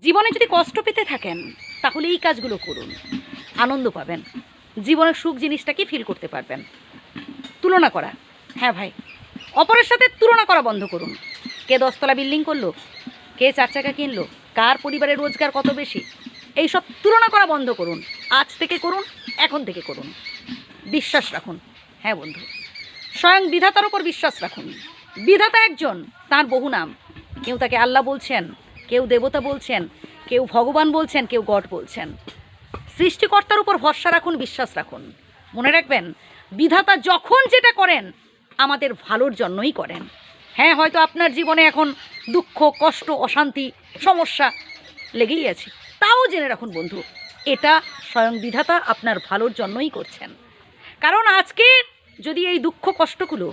জীবনে যদি কষ্ট পেতে থাকেন তাহলে এই কাজগুলো করুন, আনন্দ পাবেন, জীবনের সুখ জিনিসটাকে ফিল করতে পারবেন। তুলনা করা, হ্যাঁ ভাই, অপরের সাথে তুলনা করা বন্ধ করুন। কে 10তলা বিল্ডিং করলো, কে 4 চাকা কিনলো, কার পরিবারের রোজগার কত বেশি, এইসব তুলনা করা বন্ধ করুন। আজ থেকে করুন, এখন থেকে করুন। বিশ্বাস রাখুন, হ্যাঁ বন্ধু, স্বয়ং বিধাতার ওপর বিশ্বাস রাখুন। বিধাতা একজন, তার বহু নাম। কেউ তাকে আল্লাহ বলছেন, কেউ দেবতা বলছেন, কেউ ভগবান বলছেন, কেউ গড বলছেন। সৃষ্টিকর্তার উপর ভরসা রাখুন, বিশ্বাস রাখুন। মনে রাখবেন, বিধাতা যখন যেটা করেন আমাদের ভালোর জন্যই করেন। হ্যাঁ, হয়তো আপনার জীবনে এখন দুঃখ, কষ্ট, অশান্তি, সমস্যা লেগেই আছে, তাও জেনে রাখুন বন্ধু, এটা স্বয়ং বিধাতা আপনার ভালোর জন্যই করছেন। কারণ আজকে যদি এই দুঃখ কষ্টগুলো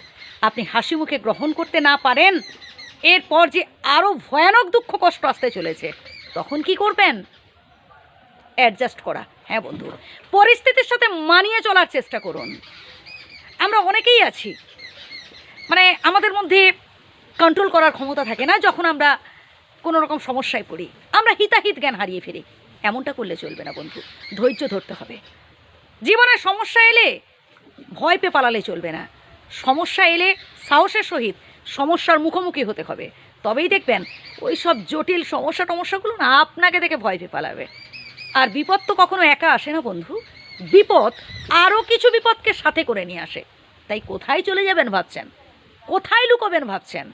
আপনি হাসি মুখে গ্রহণ করতে না পারেন, এরপর যে আরও ভয়ানক দুঃখ কষ্ট আসতে চলেছে, তখন কি করবেন? অ্যাডজাস্ট করা, হ্যাঁ বন্ধু, পরিস্থিতির সাথে মানিয়ে চলার চেষ্টা করুন। আমরা অনেকেই আছি, মানে আমাদের মধ্যে কন্ট্রোল করার ক্ষমতা থাকে না। যখন আমরা কোনো রকম সমস্যায় পড়ি আমরা হিতাহিত জ্ঞান হারিয়ে ফেলি। এমনটা করলে চলবে না বন্ধু, ধৈর্য ধরতে হবে। জীবনে সমস্যা এলে ভয় পেয়ে পালালে চলবে না। সমস্যা এলে সাহসের সহিত সমস্যার মুখোমুখি হতে হবে। তবেই দেখবেন ওই সব জটিল সমস্যাগুলো না আপনাকে দেখে ভয় পেয়ে পালাবে। আর বিপদ তো কখনো একা আসে না বন্ধু, বিপদ আরও কিছু বিপদকে সাথে করে নিয়ে আসে। তাই কোথায় চলে যাবেন ভাবছেন, কোথায় লুকোবেন ভাবছেন?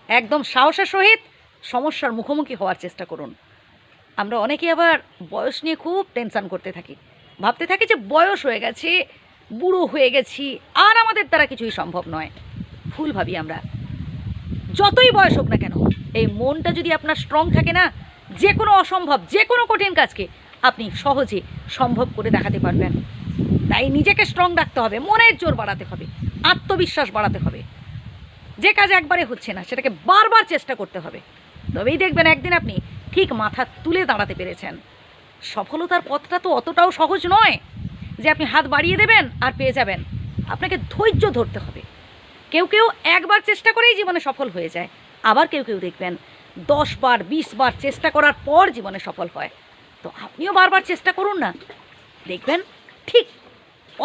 একদম সাহসের সহিত সমস্যার মুখোমুখি হওয়ার চেষ্টা করুন। আমরা অনেকে আবার বয়স নিয়ে খুব টেনশান করতে থাকি, ভাবতে থাকি যে বয়স হয়ে গেছে, বুড়ো হয়ে গেছি, আর আমাদের দ্বারা কিছুই সম্ভব নয়। ভুল ভাবি আমরা। যতই বয়স হোক না কেন, এই মনটা যদি আপনার স্ট্রং থাকে না, যে কোনো অসম্ভব, যে কোনো কঠিন কাজকে আপনি সহজে সম্ভব করে দেখাতে পারবেন। তাই নিজেকে স্ট্রং রাখতে হবে, মনের জোর বাড়াতে হবে, আত্মবিশ্বাস বাড়াতে হবে। যে কাজ একবারে হচ্ছে না সেটাকে বারবার চেষ্টা করতে হবে। তবেই দেখবেন একদিন আপনি ঠিক মাথা তুলে দাঁড়াতে পেরেছেন। সফলতার পথটা তো অতটাও সহজ নয় যে আপনি হাত বাড়িয়ে দেবেন আর পেয়ে যাবেন। আপনাকে ধৈর্য ধরতে হবে। কেউ কেউ একবার চেষ্টা করেই জীবনে সফল হয়ে যায়, আবার কেউ কেউ দেখবেন 10 বার 20 বার চেষ্টা করার পর জীবনে সফল হয়। তো আপনিও বারবার চেষ্টা করুন না, দেখবেন ঠিক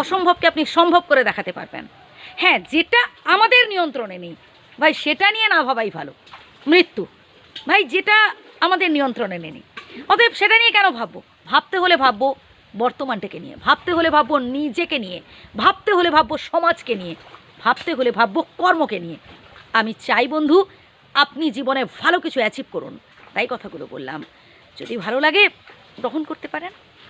অসম্ভবকে আপনি সম্ভব করে দেখাতে পারবেন। হ্যাঁ, যেটা আমাদের নিয়ন্ত্রণে নেই ভাই, সেটা নিয়ে না ভাবাই ভালো। মৃত্যু ভাই, যেটা আমাদের নিয়ন্ত্রণে নেই, অতএব সেটা নিয়ে কেন ভাববো? ভাবতে হলে ভাববো বর্তমানটাকে নিয়ে, ভাবতে হলে ভাববো নিজেকে নিয়ে, ভাবতে হলে ভাববো সমাজকে নিয়ে, ভাবতে হলে ভাববো কর্মকে নিয়ে। আমি চাই বন্ধু আপনি জীবনে ভালো কিছু অ্যাচিভ করুন, তাই কথাগুলো বললাম। যদি ভালো লাগে গ্রহণ করতে পারেন।